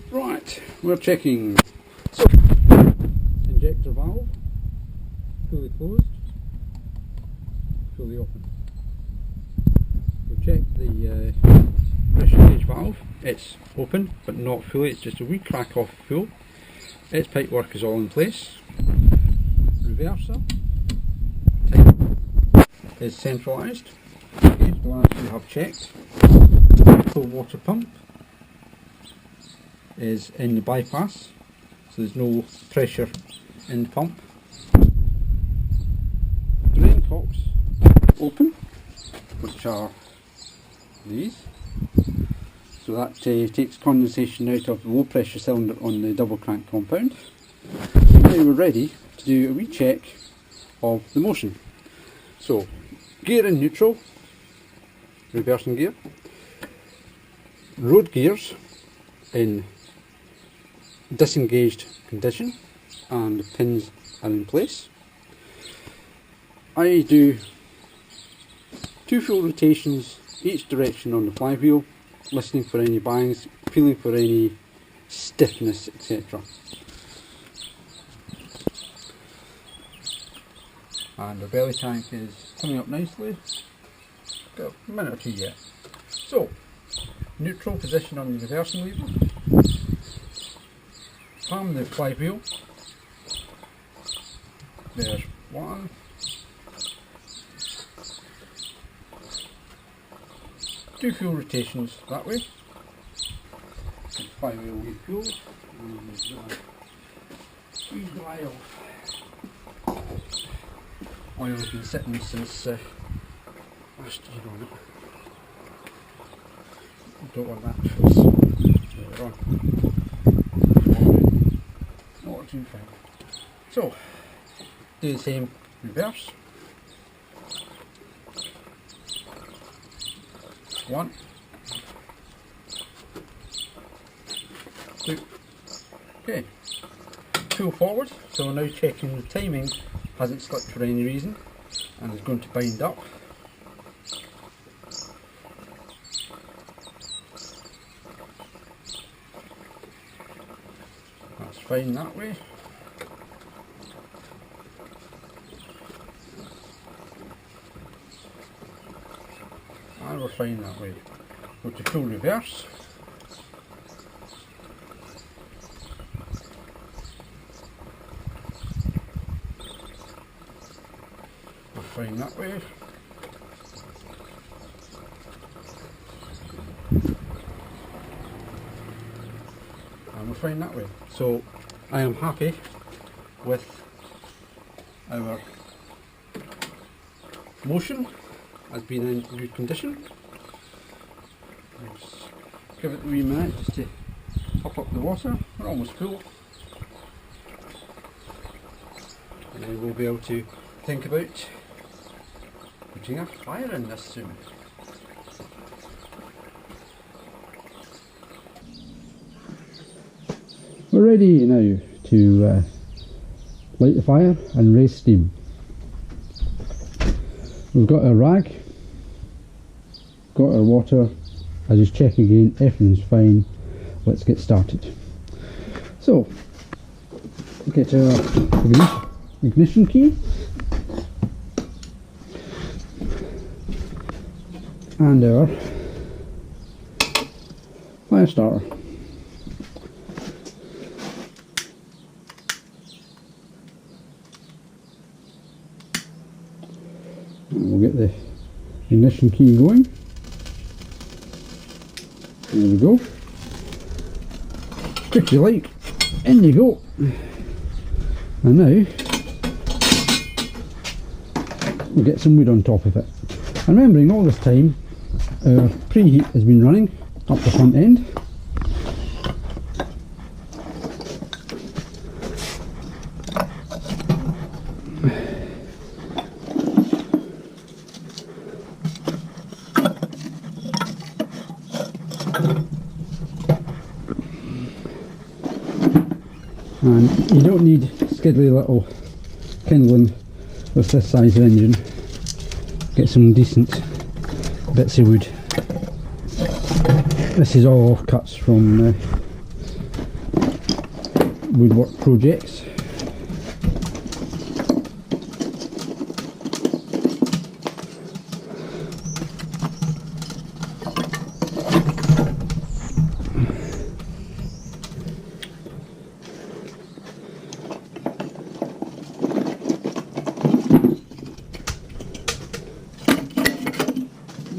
Right, we're checking. So, injector valve, fully closed, fully open. We've checked the pressure gauge valve. It's open, but not fully, it's just a wee crack off full. Its pipe work is all in place. Reverser type is centralised. Gauge glass we have checked. Full water pump is in the bypass, so there's no pressure in the pump. Drain cocks open, which are these, so that takes condensation out of the low pressure cylinder on the double crank compound. So now we're ready to do a wee check of the motion. So gear in neutral, reversing gear, road gears in disengaged condition and the pins are in place. I do 2 full rotations each direction on the flywheel, listening for any bangs, feeling for any stiffness, etc. And the belly tank is coming up nicely. Got a minute or two yet. So, neutral position on the reversing lever. Palm the flywheel. There's 1. 2 full rotations that way. Flywheel refuel. Squeeze the eye off. Oil's been sitting since last year on it. Don't want that later on. Not too fine. So, do the same reverse. 1, 2. Okay. Pull forward. So we're now checking the timing hasn't slipped for any reason and is going to bind up. That's fine that way. And we're fine that way. Go to full reverse. We're fine that way. And we're fine that way. So I am happy with our motion has been in good condition. Let's give it a wee minute just to top up the water. We're almost full. And then we'll be able to think about putting a fire in this soon. We're ready now to light the fire and raise steam. We've got our rag, got our water. I just check again, everything's fine. Let's get started. So, get our ignition key and our fire starter. We'll get the ignition key going. There we go. Quick you like, in you go. And now we'll get some wood on top of it. And remembering all this time our preheat has been running up the front end. And you don't need skiddly little kindling with this size of engine. Get some decent bits of wood. This is all cuts from woodwork projects.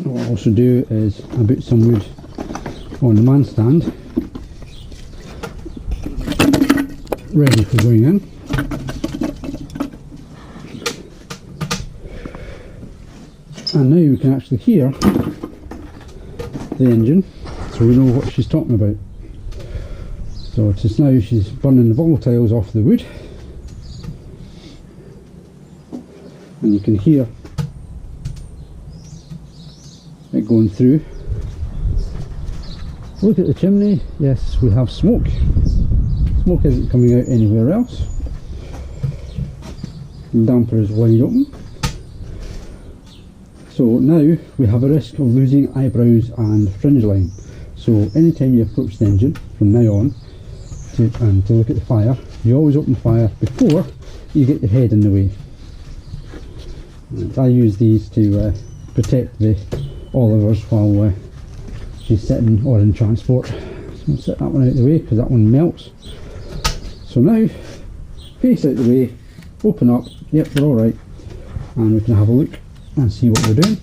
What I'll also do is I put some wood on the man stand, ready for going in. And now we can actually hear the engine, so we know what she's talking about. So just now she's burning the volatiles off the wood, and you can hear it going through. Look at the chimney. Yes, we have smoke. Smoke isn't coming out anywhere else. The damper is wide open. So now we have a risk of losing eyebrows and fringe line. So anytime you approach the engine from now on to look at the fire, you always open fire before you get your head in the way. And I use these to protect the Olivers while she's sitting or in transport. So I'll set that one out of the way because that one melts. So now, face out the way, open up, yep, we're alright, and we can have a look and see what we're doing.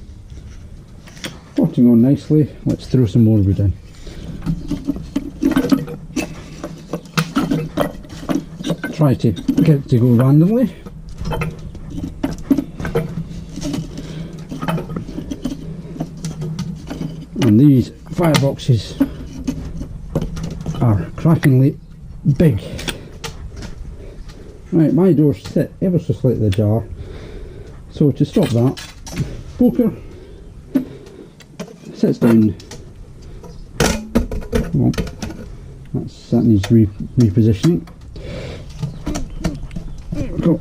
Potting on nicely, let's throw some more wood in. Try to get it to go randomly. And these fireboxes are crackingly big. Right, my doors sit ever so slightly ajar, so to stop that, poker sits down. Well, that needs repositioning. Go.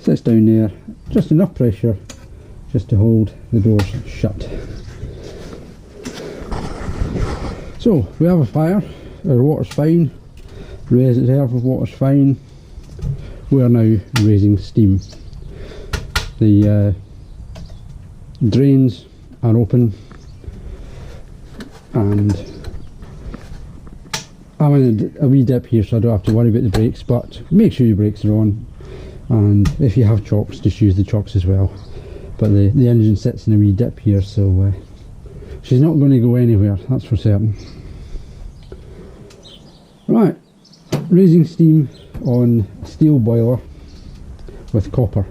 Sits down there, just enough pressure just to hold the doors shut. So we have a fire, our water's fine, reserve of water's fine. We are now raising steam. The drains are open, and I'm in a wee dip here so I don't have to worry about the brakes, but make sure your brakes are on, and if you have chocks, just use the chocks as well. But the engine sits in a wee dip here, so she's not going to go anywhere, that's for certain. Right, raising steam on a steel boiler with copper.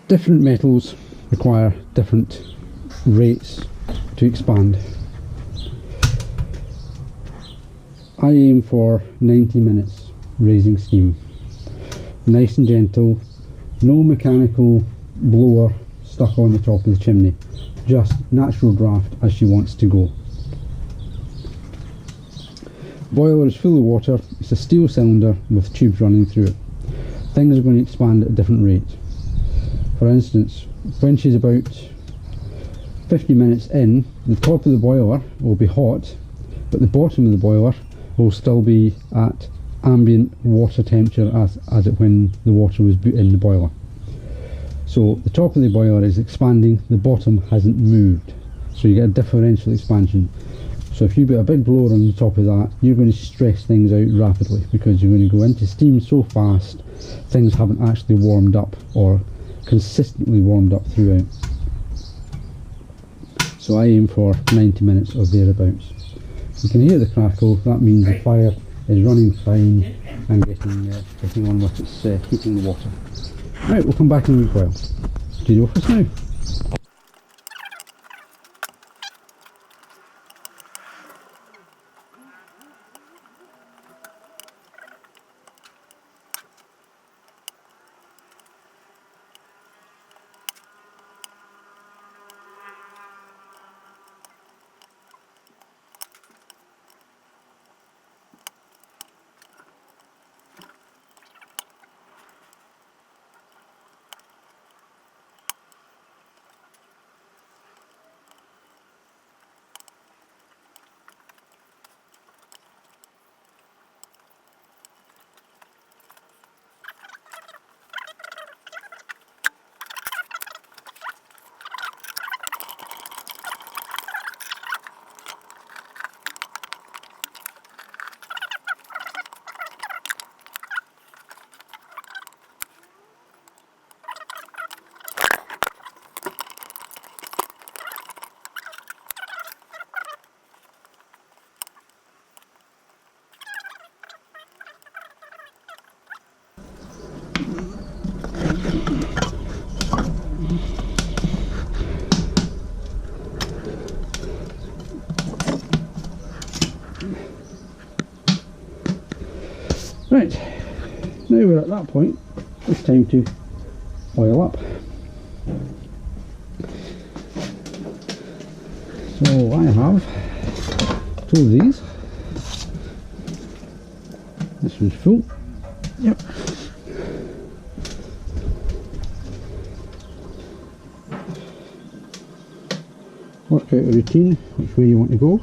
Different metals require different rates to expand. I aim for 90 minutes raising steam. Nice and gentle, no mechanical blower stuck on the top of the chimney, just natural draft as she wants to go. Boiler is full of water, it's a steel cylinder with tubes running through it. Things are going to expand at a different rate. For instance, when she's about 50 minutes in, the top of the boiler will be hot, but the bottom of the boiler will still be at ambient water temperature as it when the water was put in the boiler. So the top of the boiler is expanding, the bottom hasn't moved, so you get a differential expansion. So if you put a big blower on the top of that, you're going to stress things out rapidly because you're going to go into steam so fast things haven't actually warmed up or consistently warmed up throughout. So I aim for 90 minutes or thereabouts. You can hear the crackle, that means the fire is running fine and getting on with its heating the water. Right, we'll come back in a wee while. Do you office now? Right, now we're at that point, it's time to oil up. So I have two of these. This one's full. Yep. Work out a routine, which way you want to go.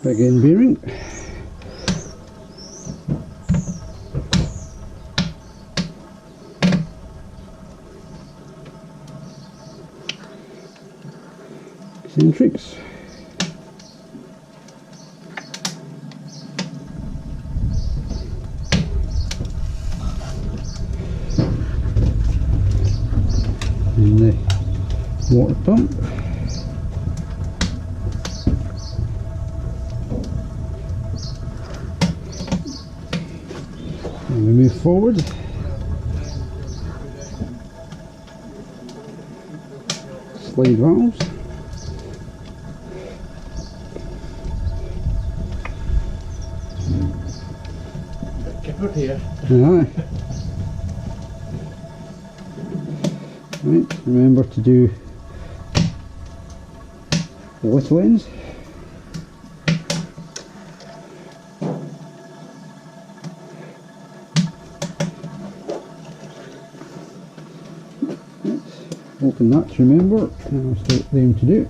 Again, bearing. Eccentrics. And the water pump. And we move forward. Slide valves. Kipper here. Aye. Right, remember to do the little ends. Open that to remember, and I'll start them to do.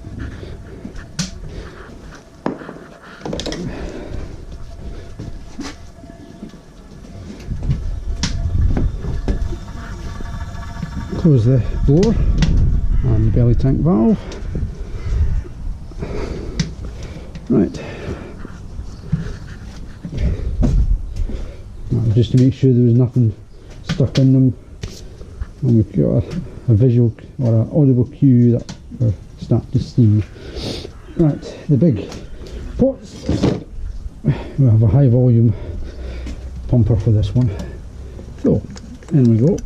Close the blower and the belly tank valve. Right. Now, just to make sure there was nothing stuck in them, and we've got a visual or an audible cue that we're starting to steam. Right, the big pots. We have a high volume pumper for this one. So, in we go.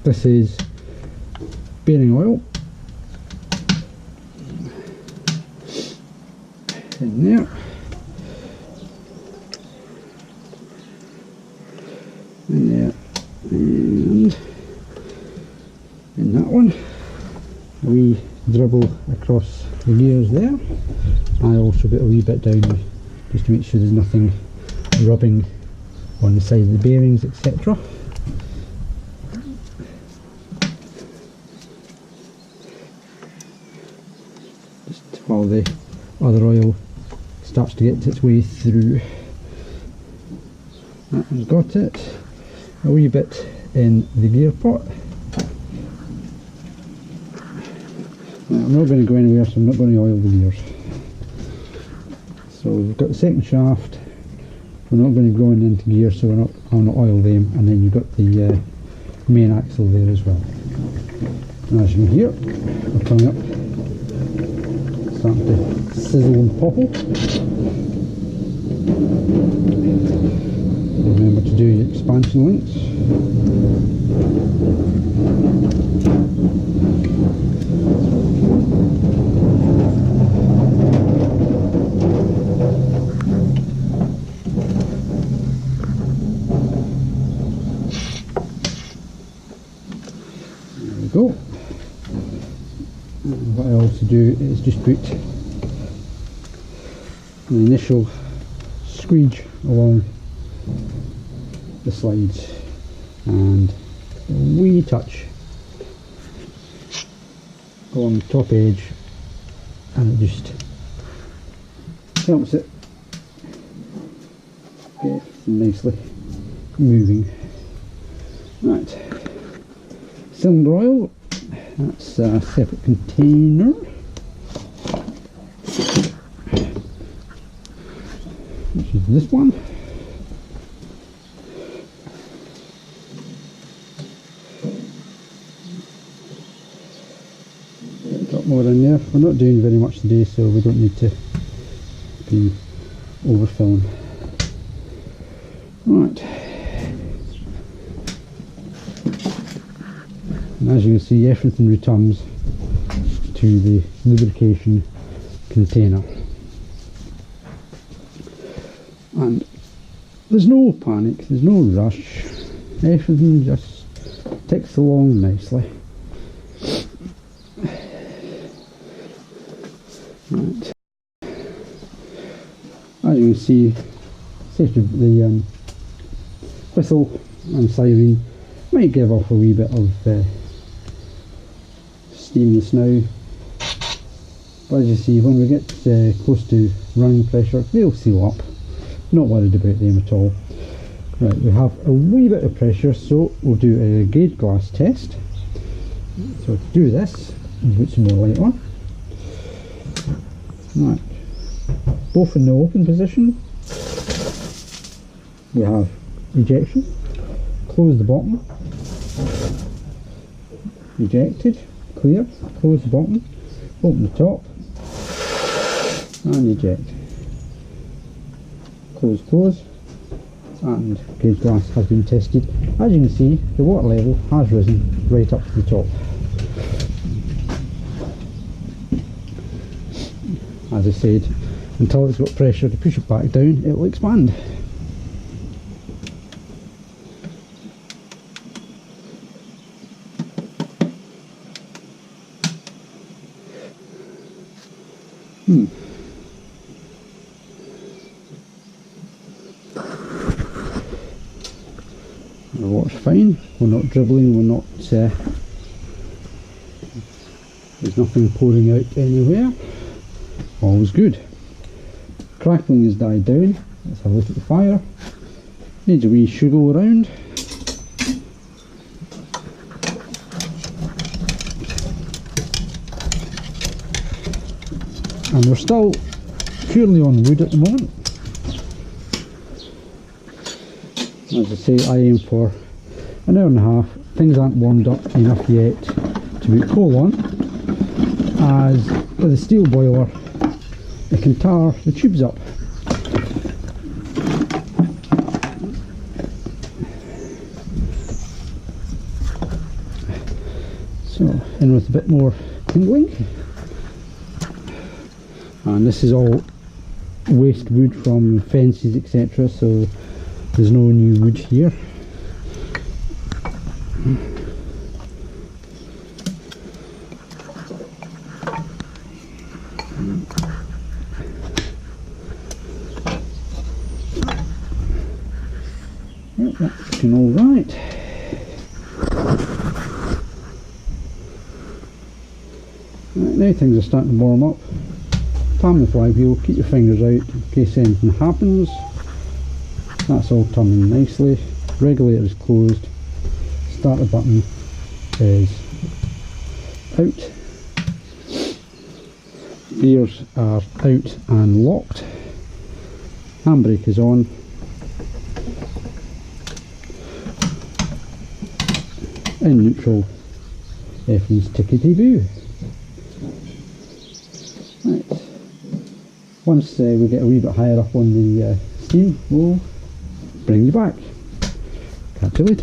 This is bearing oil. In there. In there. And in that one. We dribble across the gears there. I also get a wee bit down just to make sure there's nothing rubbing on the side of the bearings, etc. Just while the other oil starts to get its way through. That one's got it. A wee bit in the gear pot. Now, I'm not going to go anywhere, so I'm not going to oil the gears. So we've got the second shaft. We're not going to go into gear, so I'll not oil them. And then you've got the main axle there as well. And as you can hear, we're coming up, starting to sizzle and popple. Remember to do your expansion links. There we go. And what I also do is just put the initial squeege along the slides and a wee touch along the top edge, and it just helps it get nicely moving. Right, cylinder oil. That's a separate container. Which is this one. Got more in there. We're not doing very much today, so we don't need to be overfilling. Right. And as you can see, everything returns to the lubrication container. And there's no panic, there's no rush. Everything just ticks along nicely. Right. As you can see, the whistle and siren might give off a wee bit of steam just now, but as you see, when we get close to running pressure, they'll seal up. Not worried about them at all. Right, we have a wee bit of pressure, so we'll do a gauge glass test. So to do this, we'll put some more light on. Right, both in the open position. We have ejection, close the bottom, ejected, clear, close the bottom, open the top, and eject. Close, close, and gauge glass has been tested. As you can see, the water level has risen right up to the top. As I said, until it's got pressure to push it back down, it will expand. The water's fine, we're not dribbling, we're not, there's nothing pouring out anywhere, always good. Crackling has died down, let's have a look at the fire, needs a wee shuggle around. And we're still purely on wood at the moment. As I say, I aim for an hour and a half. Things aren't warmed up enough yet to put coal on, as with a steel boiler it can tar the tubes up. So in with a bit more kindling, and this is all waste wood from fences, etc., so there's no new wood here. Well, that's looking all right. Right, now things are starting to warm up. Time the flywheel, keep your fingers out in case anything happens. That's all turning nicely. Regulator is closed. Starter button is out. Gears are out and locked. Handbrake is on. In neutral, everything's tickety-boo. Right. Once we get a wee bit higher up on the steam, we'll bring you back. Catch you later.